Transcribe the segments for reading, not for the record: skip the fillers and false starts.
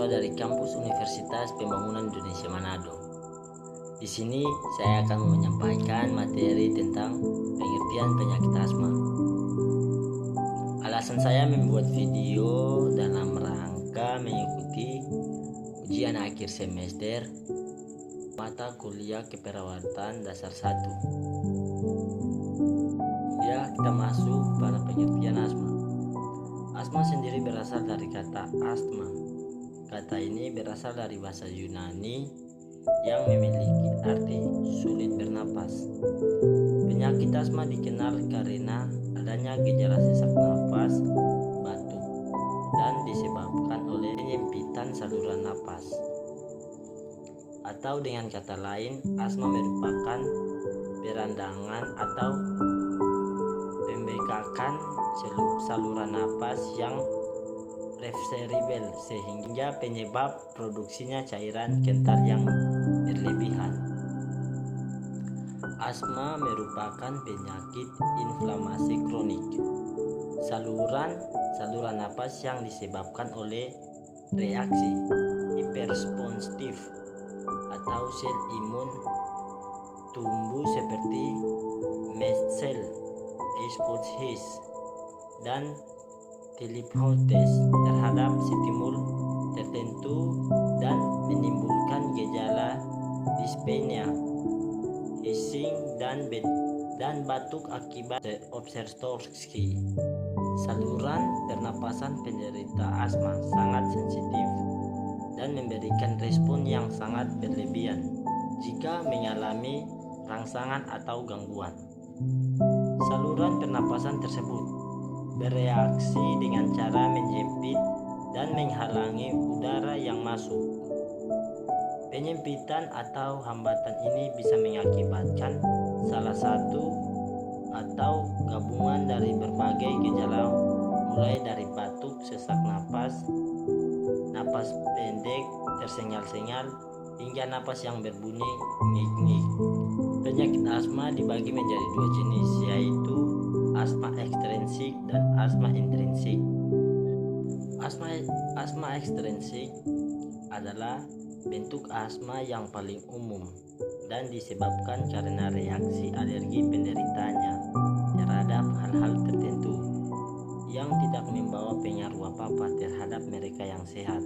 dari kampus Universitas Pembangunan Indonesia Manado. Di sini saya akan menyampaikan materi tentang pengertian penyakit asma. Alasan saya membuat video dalam rangka mengikuti ujian akhir semester mata kuliah keperawatan dasar 1. Ya, kita masuk pada pengertian asma. Asma sendiri berasal dari kata asma. Kata ini berasal dari bahasa Yunani yang memiliki arti sulit bernapas. Penyakit asma dikenal karena adanya gejala sesak napas, batuk, dan disebabkan oleh penyempitan saluran napas. Atau dengan kata lain, asma merupakan perandangan atau pembengkakan saluran napas yang reversibel sehingga penyebab produksinya cairan kental yang berlebihan. Asma merupakan penyakit inflamasi kronik saluran napas yang disebabkan oleh reaksi hiperresponsif atau sel imun tumbuh seperti mast cell, His dan T-lymphocytes terhadap stimul tertentu dan menimbulkan gejala dyspnea, hissing dan batuk akibat obstruksi. Saluran pernapasan penderita asma sangat sensitif dan memberikan respon yang sangat berlebihan jika mengalami rangsangan atau gangguan. Saluran pernapasan tersebut bereaksi dengan cara menjepit dan menghalangi udara yang masuk. Penyempitan atau hambatan ini bisa mengakibatkan salah satu atau gabungan dari berbagai gejala mulai dari batuk, sesak napas, napas pendek, tersengal-sengal, hingga napas yang berbunyi ngik-ngik. Penyakit asma dibagi menjadi dua jenis, yaitu asma ekstrinsik dan asma intrinsik. Asma ekstrinsik adalah bentuk asma yang paling umum dan disebabkan karena reaksi alergi penderitanya terhadap hal-hal tertentu yang tidak membawa pengaruh apa-apa terhadap mereka yang sehat.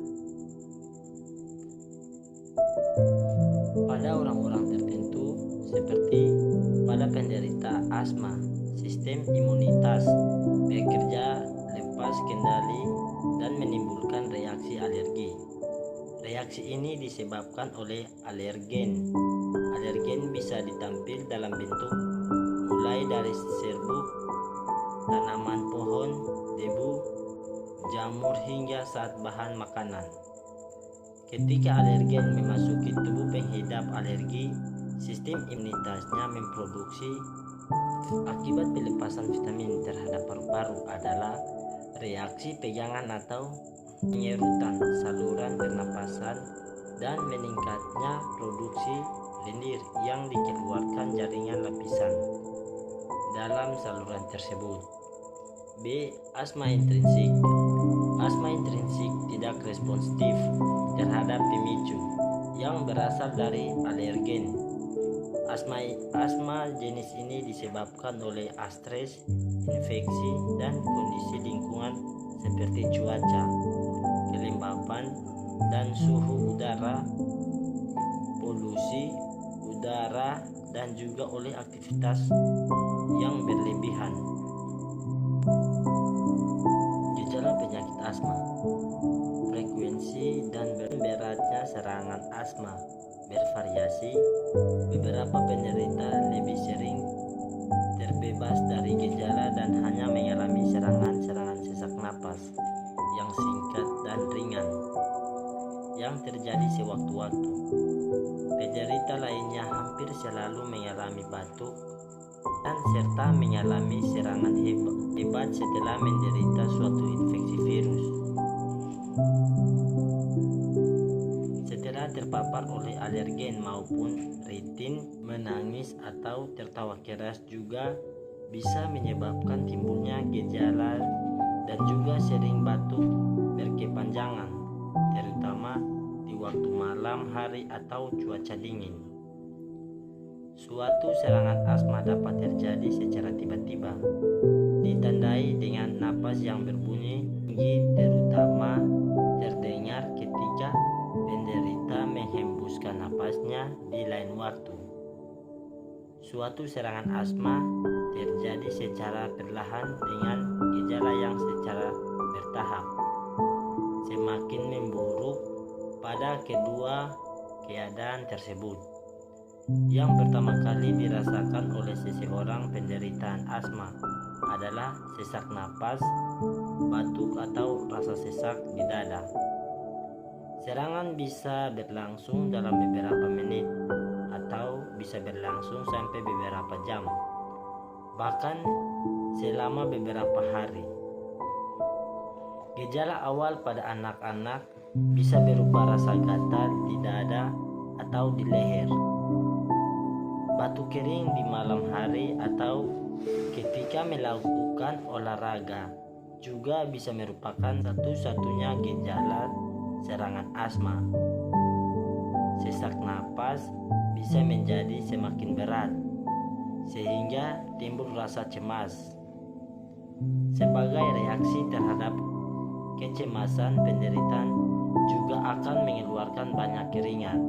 Pada orang-orang tertentu seperti pada penderita asma, sistem imunitas bekerja lepas kendali dan menimbulkan reaksi alergi. Reaksi ini disebabkan oleh alergen. Alergen bisa ditampil dalam bentuk mulai dari serbuk, tanaman pohon, debu, jamur hingga zat bahan makanan. Ketika alergen memasuki tubuh pengidap alergi, sistem imunitasnya memproduksi akibat pelepasan vitamin terhadap paru-paru adalah reaksi pegangan atau penyerutan saluran pernapasan dan meningkatnya produksi lendir yang dikeluarkan jaringan lapisan dalam saluran tersebut. B. Asma intrinsik. Asma intrinsik tidak responsif terhadap pemicu yang berasal dari alergen. Asma jenis ini disebabkan oleh stres, infeksi, dan kondisi lingkungan seperti cuaca, kelembapan, dan suhu udara, polusi udara, dan juga oleh aktivitas yang berlebihan. Gejala penyakit asma. Frekuensi dan beratnya serangan asma bervariasi. Beberapa penderita lebih sering terbebas dari gejala dan hanya mengalami serangan-serangan sesak napas yang singkat dan ringan yang terjadi sewaktu-waktu. Penderita lainnya hampir selalu mengalami batuk dan serta mengalami serangan hebat setelah menderita suatu infeksi virus. Setelah terpapar oleh alergen maupun rutin menangis atau tertawa keras juga bisa menyebabkan timbulnya gejala dan juga sering batuk berkepanjangan. terutama di waktu malam hari atau cuaca dingin. Suatu serangan asma dapat terjadi secara tiba-tiba, ditandai dengan napas yang berbunyi tinggi, terutama terdengar ketika penderita menghembuskan napasnya di lain waktu. Suatu serangan asma terjadi secara perlahan dengan gejala yang secara bertahap semakin memburuk pada kedua keadaan tersebut. Yang pertama kali dirasakan oleh seseorang penderita asma adalah sesak napas, batuk atau rasa sesak di dada. Serangan bisa berlangsung dalam beberapa menit atau bisa berlangsung sampai beberapa jam, bahkan selama beberapa hari. Gejala awal pada anak-anak bisa berupa rasa gatal di dada atau di leher, batuk kering di malam hari atau ketika melakukan olahraga juga bisa merupakan satu-satunya gejala serangan asma. Sesak napas bisa menjadi semakin berat sehingga timbul rasa cemas. Sebagai reaksi terhadap kecemasan, penderita juga akan mengeluarkan banyak keringat.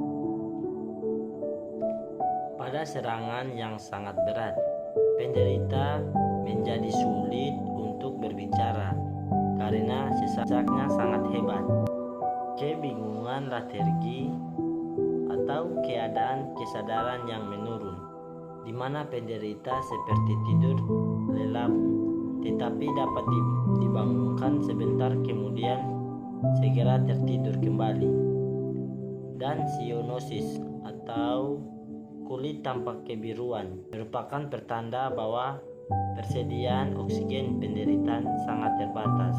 Pada serangan yang sangat berat, penderita menjadi sulit untuk berbicara karena sesaknya sangat hebat. Kebingungan, letargi, atau keadaan kesadaran yang menurun, di mana penderita seperti tidur lelap, tetapi dapat dibangunkan sebentar kemudian segera tertidur kembali. Dan cyanosis atau kulit tampak kebiruan merupakan pertanda bahwa persediaan oksigen penderita sangat terbatas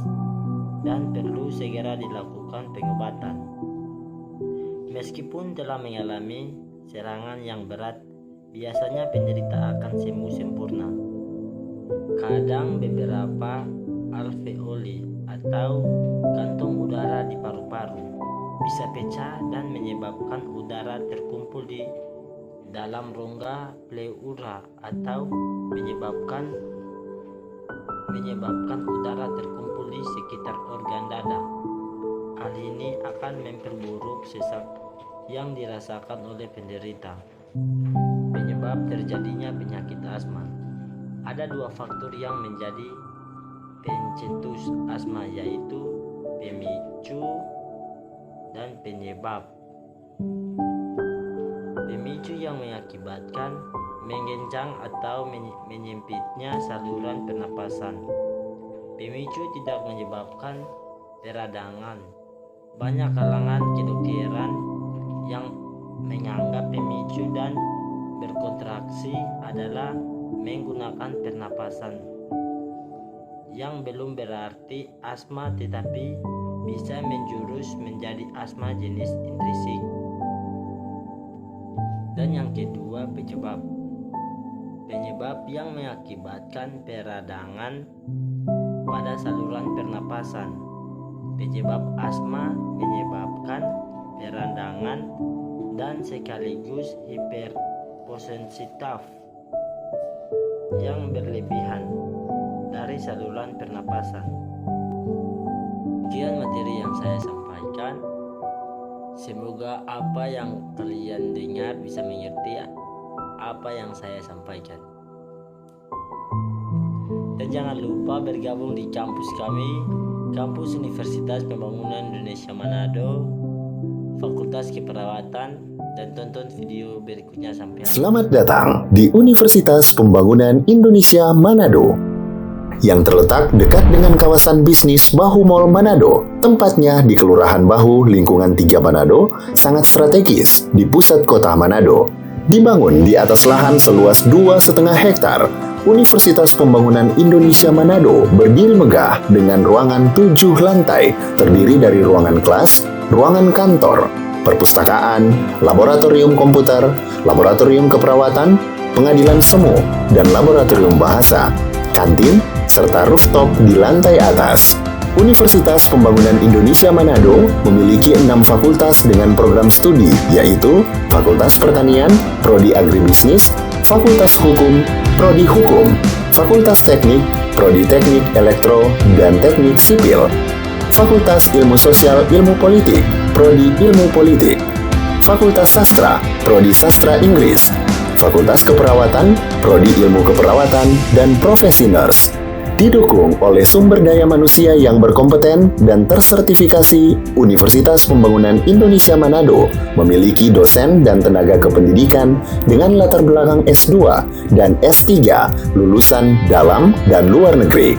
dan perlu segera dilakukan pengobatan. Meskipun telah mengalami serangan yang berat, biasanya penderita akan sembuh sempurna. Kadang beberapa alveoli atau kantong udara di paru-paru bisa pecah dan menyebabkan udara terkumpul di dalam rongga pleura atau menyebabkan udara terkumpul di sekitar organ dada. Hal ini akan memperburuk sesak yang dirasakan oleh penderita. Penyebab terjadinya penyakit asma. Ada dua faktor yang menjadi pencetus asma, yaitu pemicu dan penyebab. Pemicu yang mengakibatkan menggenjang atau menyempitnya saluran pernapasan. Pemicu tidak menyebabkan peradangan. Banyak kalangan kedokteran yang menganggap pemicu dan berkontraksi adalah menggunakan pernapasan, yang belum berarti asma, tetapi bisa menjurus menjadi asma jenis intrinsik. Dan yang kedua, penyebab yang mengakibatkan peradangan pada saluran pernapasan. Penyebab asma menyebabkan peradangan dan sekaligus hipersensitif yang berlebihan dari saluran pernapasan. Sekian materi yang saya sampaikan. Semoga apa yang kalian dengar bisa mengerti apa yang saya sampaikan. Dan jangan lupa bergabung di kampus kami, Kampus Universitas Pembangunan Indonesia Manado, Fakultas Keperawatan, dan tonton video berikutnya sampai habis. Selamat datang di Universitas Pembangunan Indonesia Manado yang terletak dekat dengan kawasan bisnis Bahu Mall Manado. Tempatnya di Kelurahan Bahu, lingkungan 3 Manado, sangat strategis di pusat kota Manado. Dibangun di atas lahan seluas 2,5 hektar, Universitas Pembangunan Indonesia Manado berdiri megah dengan ruangan 7 lantai, terdiri dari ruangan kelas, ruangan kantor, perpustakaan, laboratorium komputer, laboratorium keperawatan, pengadilan semu, dan laboratorium bahasa, kantin, serta rooftop di lantai atas. Universitas Pembangunan Indonesia Manado memiliki 6 fakultas dengan program studi, yaitu Fakultas Pertanian, Prodi Agribisnis, Fakultas Hukum, Prodi Hukum, Fakultas Teknik, Prodi Teknik Elektro dan Teknik Sipil, Fakultas Ilmu Sosial Ilmu Politik, Prodi Ilmu Politik, Fakultas Sastra, Prodi Sastra Inggris, Fakultas Keperawatan, Prodi Ilmu Keperawatan, dan Profesi Nurse. Didukung oleh sumber daya manusia yang berkompeten dan tersertifikasi, Universitas Pembangunan Indonesia Manado memiliki dosen dan tenaga kependidikan dengan latar belakang S2 dan S3 lulusan dalam dan luar negeri.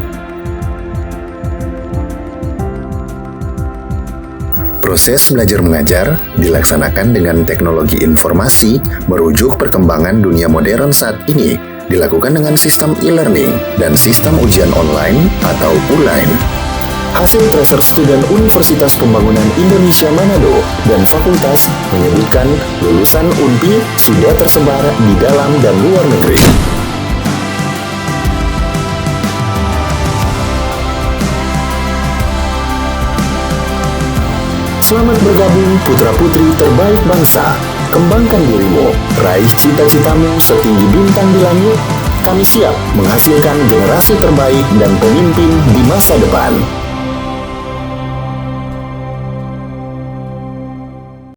Proses belajar mengajar dilaksanakan dengan teknologi informasi merujuk perkembangan dunia modern saat ini, dilakukan dengan sistem e-learning dan sistem ujian online atau ULAIN. Hasil tracer student Universitas Pembangunan Indonesia Manado dan fakultas menyebutkan lulusan UNPI sudah tersebar di dalam dan luar negeri. Selamat bergabung putra-putri terbaik bangsa. Kembangkan dirimu, raih cita-citamu setinggi bintang di langit. Kami siap menghasilkan generasi terbaik dan pemimpin di masa depan.